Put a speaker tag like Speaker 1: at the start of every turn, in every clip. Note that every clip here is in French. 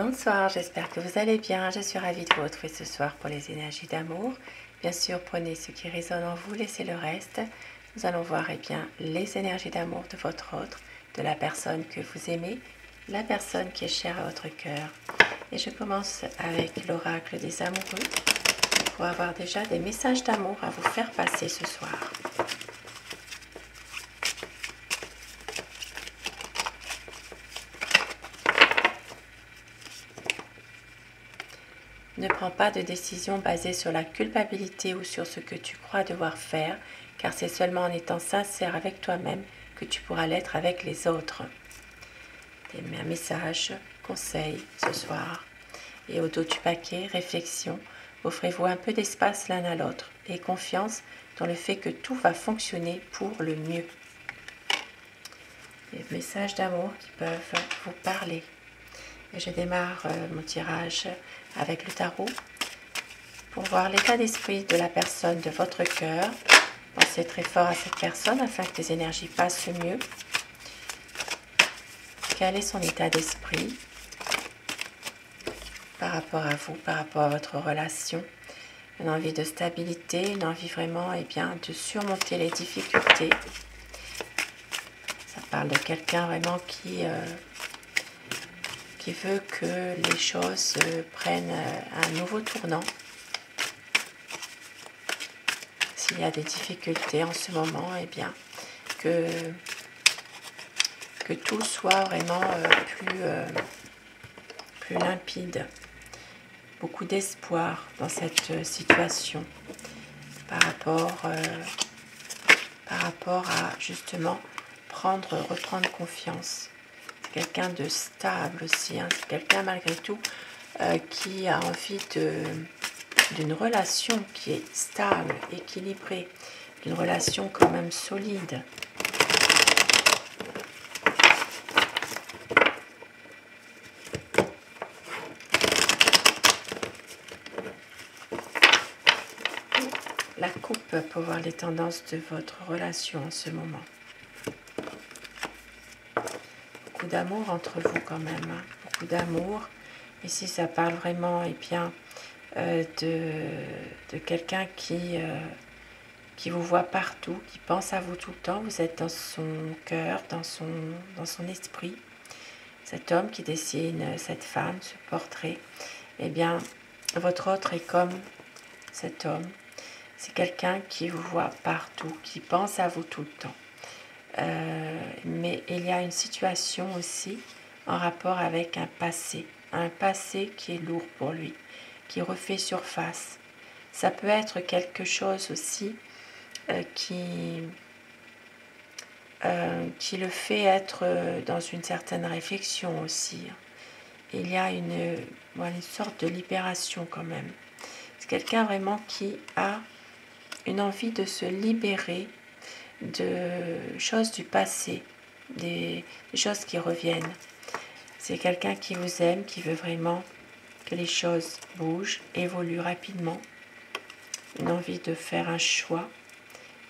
Speaker 1: Bonsoir, j'espère que vous allez bien. Je suis ravie de vous retrouver ce soir pour les énergies d'amour. Bien sûr, prenez ce qui résonne en vous, laissez le reste. Nous allons voir les énergies d'amour de votre autre, de la personne que vous aimez, la personne qui est chère à votre cœur. Et je commence avec l'oracle des amoureux pour avoir déjà des messages d'amour à vous faire passer ce soir. Ne prends pas de décision basée sur la culpabilité ou sur ce que tu crois devoir faire, car c'est seulement en étant sincère avec toi-même que tu pourras l'être avec les autres. Un message, conseil ce soir. Et au dos du paquet, réflexion, offrez-vous un peu d'espace l'un à l'autre et confiance dans le fait que tout va fonctionner pour le mieux. Des messages d'amour qui peuvent vous parler. Et je démarre mon tirage avec le tarot pour voir l'état d'esprit de la personne de votre cœur. Pensez très fort à cette personne afin que les énergies passent mieux. Quel est son état d'esprit par rapport à vous, par rapport à votre relation? Une envie de stabilité, une envie vraiment de surmonter les difficultés. Ça parle de quelqu'un vraiment qui veut que les choses prennent un nouveau tournant. S'il y a des difficultés en ce moment, que tout soit vraiment plus limpide. Beaucoup d'espoir dans cette situation par rapport à justement reprendre confiance. Quelqu'un de stable aussi, c'est quelqu'un malgré tout qui a envie d'une relation qui est stable, équilibrée, d'une relation quand même solide. La coupe pour voir les tendances de votre relation en ce moment. Beaucoup d'amour entre vous quand même, beaucoup d'amour. Ici, ça parle vraiment de quelqu'un qui vous voit partout, qui pense à vous tout le temps. Vous êtes dans son cœur, dans son esprit. Cet homme qui dessine cette femme, ce portrait, votre autre est comme cet homme. C'est quelqu'un qui vous voit partout, qui pense à vous tout le temps. Mais il y a une situation aussi en rapport avec un passé qui est lourd pour lui, qui refait surface. Ça peut être quelque chose aussi qui le fait être dans une certaine réflexion aussi. Il y a une sorte de libération quand même. C'est quelqu'un vraiment qui a une envie de se libérer de choses du passé, des choses qui reviennent. C'est quelqu'un qui vous aime, qui veut vraiment que les choses bougent, évoluent rapidement. Une envie de faire un choix,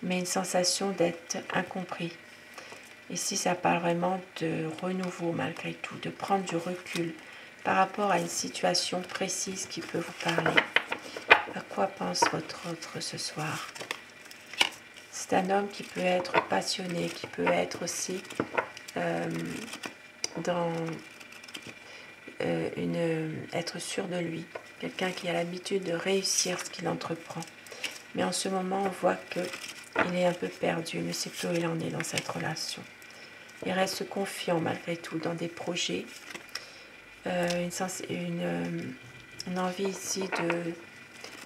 Speaker 1: mais une sensation d'être incompris. Ici, ça parle vraiment de renouveau malgré tout, de prendre du recul par rapport à une situation précise qui peut vous parler. À quoi pense votre autre ce soir? C'est un homme qui peut être passionné, qui peut être aussi être sûr de lui, quelqu'un qui a l'habitude de réussir ce qu'il entreprend. Mais en ce moment, on voit qu'il est un peu perdu, il ne sait plus où il en est dans cette relation. Il reste confiant malgré tout dans des projets, une envie ici de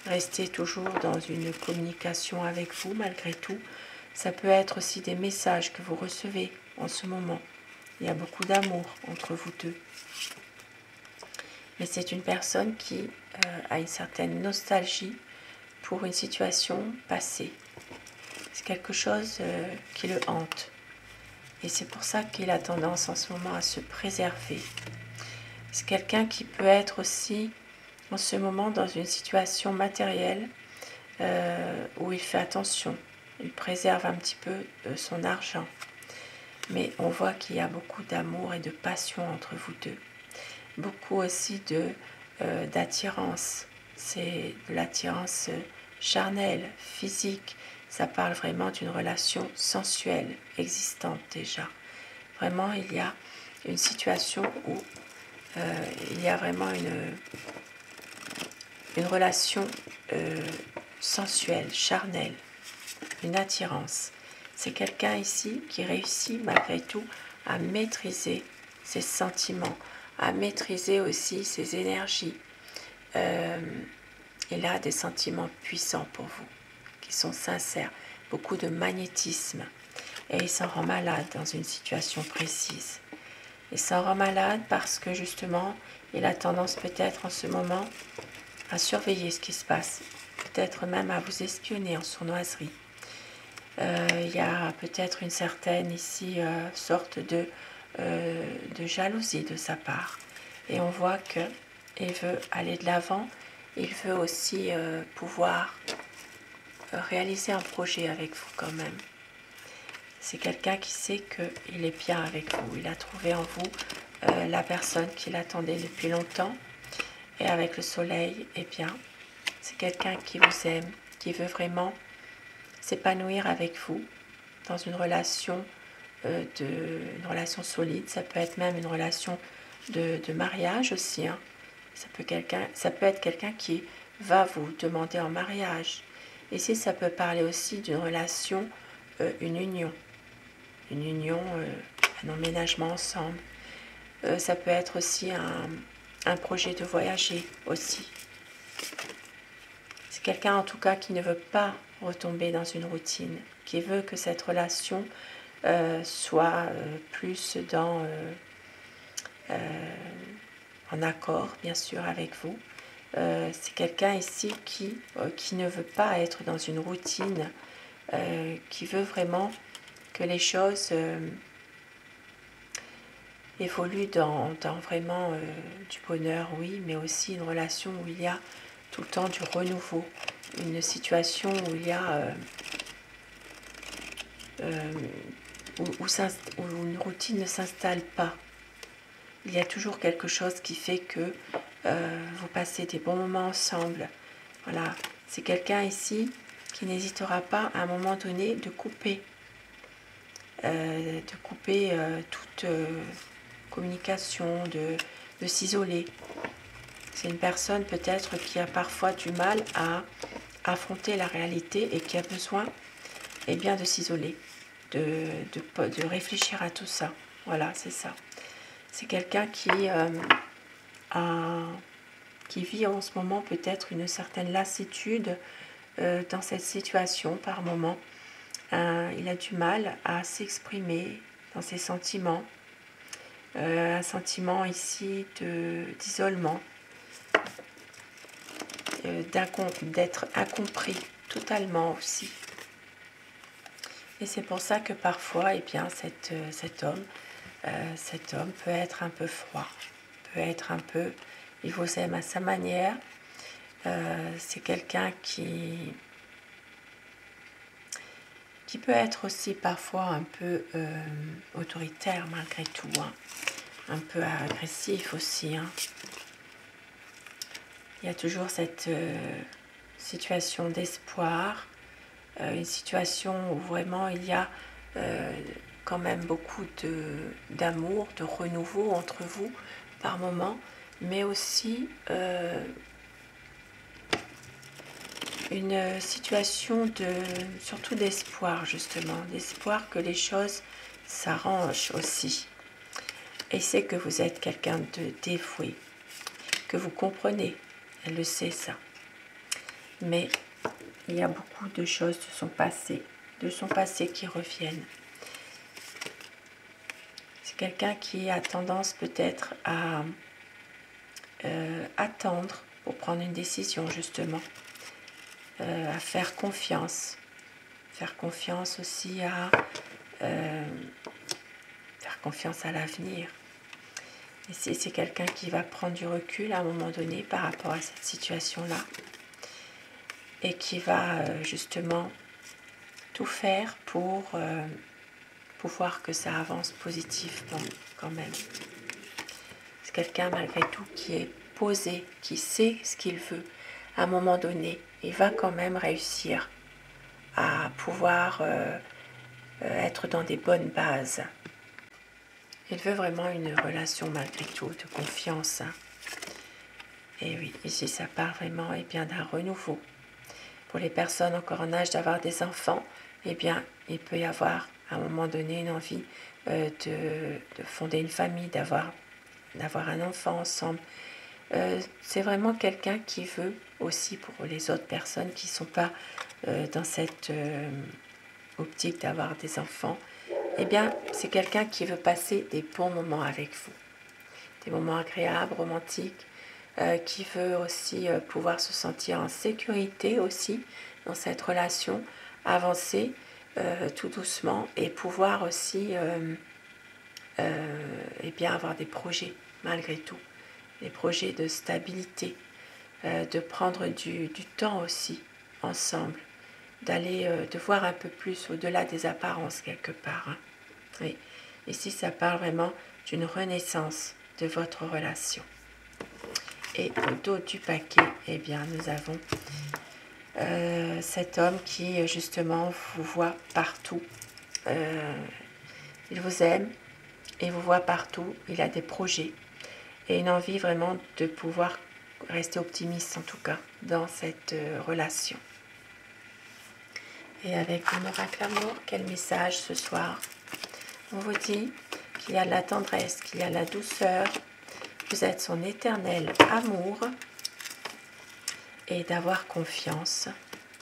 Speaker 1: rester toujours dans une communication avec vous malgré tout. Ça peut être aussi des messages que vous recevez en ce moment. Il y a beaucoup d'amour entre vous deux. Mais c'est une personne qui a une certaine nostalgie pour une situation passée. C'est quelque chose qui le hante. Et c'est pour ça qu'il a tendance en ce moment à se préserver. C'est quelqu'un qui peut être aussi en ce moment dans une situation matérielle où il fait attention. Il préserve un petit peu son argent. Mais on voit qu'il y a beaucoup d'amour et de passion entre vous deux. beaucoup aussi d'attirance. C'est de l'attirance charnelle, physique. Ça parle vraiment d'une relation sensuelle existante déjà. Vraiment, il y a une situation où il y a vraiment une relation sensuelle, charnelle, une attirance. C'est quelqu'un ici qui réussit malgré tout à maîtriser ses sentiments, à maîtriser aussi ses énergies. Il a des sentiments puissants pour vous, qui sont sincères, beaucoup de magnétisme. Et il s'en rend malade dans une situation précise. Il s'en rend malade parce que justement, il a tendance peut-être en ce moment à surveiller ce qui se passe, peut-être même à vous espionner en sournoiserie. Il y a peut-être une certaine ici sorte de jalousie de sa part. Et on voit qu'il veut aller de l'avant, il veut aussi pouvoir réaliser un projet avec vous quand même. C'est quelqu'un qui sait qu'il est bien avec vous. Il a trouvé en vous la personne qu'il attendait depuis longtemps. Et avec le soleil, eh bien, c'est quelqu'un qui vous aime, qui veut vraiment s'épanouir avec vous dans une relation, une relation solide. Ça peut être même une relation de mariage aussi. Hein. Ça peut être quelqu'un qui va vous demander en mariage. Ici, ça peut parler aussi d'une relation, une union, un emménagement ensemble. Ça peut être aussi un projet de voyager aussi. C'est quelqu'un en tout cas qui ne veut pas retomber dans une routine, qui veut que cette relation soit plus en accord bien sûr avec vous. C'est quelqu'un ici qui ne veut pas être dans une routine, qui veut vraiment que les choses évoluent dans vraiment du bonheur, oui, mais aussi une relation où il y a tout le temps du renouveau, une situation où il y a où une routine ne s'installe pas. Il y a toujours quelque chose qui fait que vous passez des bons moments ensemble. Voilà, c'est quelqu'un ici qui n'hésitera pas à un moment donné de couper toute communication, de s'isoler. C'est une personne peut-être qui a parfois du mal à affronter la réalité et qui a besoin bien, de s'isoler, de réfléchir à tout ça. Voilà, c'est ça. C'est quelqu'un qui vit en ce moment peut-être une certaine lassitude dans cette situation par moment. Il a du mal à s'exprimer dans ses sentiments. Un sentiment ici d'isolement, d'être incompris totalement aussi. Et c'est pour ça que parfois, eh bien, cet homme peut être un peu froid, peut être un peu, il vous aime à sa manière. C'est quelqu'un qui peut être aussi parfois un peu autoritaire malgré tout, hein. Un peu agressif aussi. Hein. Il y a toujours cette situation d'espoir, une situation où vraiment il y a quand même beaucoup d'amour, de renouveau entre vous par moment, mais aussi une situation surtout d'espoir justement, d'espoir que les choses s'arrangent aussi. Et c'est que vous êtes quelqu'un de dévoué, que vous comprenez, elle le sait ça. Mais il y a beaucoup de choses de son passé qui reviennent. C'est quelqu'un qui a tendance peut-être à attendre pour prendre une décision justement, à faire confiance aussi faire confiance à l'avenir. Et c'est quelqu'un qui va prendre du recul à un moment donné par rapport à cette situation-là et qui va justement tout faire pour voir que ça avance positivement quand même. C'est quelqu'un malgré tout qui est posé, qui sait ce qu'il veut. À un moment donné, il va quand même réussir à pouvoir être dans des bonnes bases. Il veut vraiment une relation malgré tout de confiance. Et oui, ici ça parle vraiment bien d'un renouveau. Pour les personnes encore en âge d'avoir des enfants, bien, il peut y avoir à un moment donné une envie de fonder une famille, d'avoir un enfant ensemble. C'est vraiment quelqu'un qui veut aussi, pour les autres personnes qui ne sont pas dans cette optique d'avoir des enfants, bien, c'est quelqu'un qui veut passer des bons moments avec vous. Des moments agréables, romantiques, qui veut aussi pouvoir se sentir en sécurité aussi dans cette relation, avancer tout doucement et pouvoir aussi bien avoir des projets malgré tout, des projets de stabilité, de prendre du temps aussi ensemble, d'aller de voir un peu plus au-delà des apparences quelque part. Hein. Oui. Ici, ça parle vraiment d'une renaissance de votre relation. Et au dos du paquet, bien, nous avons cet homme qui, justement, vous voit partout. Il vous aime, il vous voit partout, il a des projets et une envie vraiment de pouvoir rester optimiste, en tout cas, dans cette relation. Et avec mon oracle amour, quel message ce soir? On vous dit qu'il y a de la tendresse, qu'il y a de la douceur, vous êtes son éternel amour et d'avoir confiance.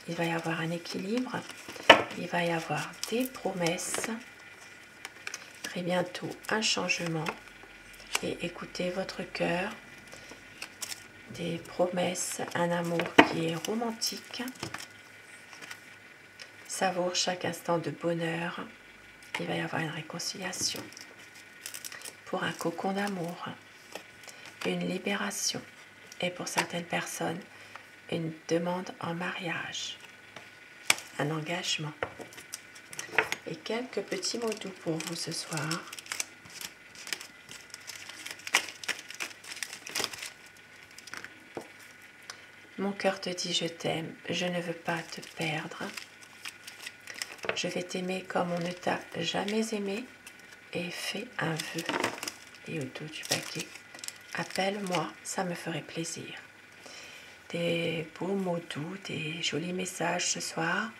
Speaker 1: Il va y avoir un équilibre, il va y avoir des promesses, très bientôt un changement et écoutez votre cœur, des promesses, un amour qui est romantique, savoure chaque instant de bonheur, il va y avoir une réconciliation pour un cocon d'amour, une libération et pour certaines personnes, une demande en mariage, un engagement. Et quelques petits mots doux pour vous ce soir. Mon cœur te dit je t'aime, je ne veux pas te perdre. Je vais t'aimer comme on ne t'a jamais aimé et fais un vœu. Et au dos du paquet, appelle-moi, ça me ferait plaisir. Des beaux mots doux, des jolis messages ce soir.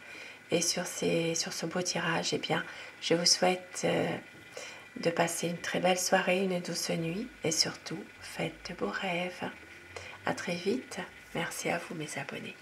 Speaker 1: Et sur ce beau tirage, bien, je vous souhaite de passer une très belle soirée, une douce nuit. Et surtout, faites de beaux rêves. À très vite. Merci à vous mes abonnés.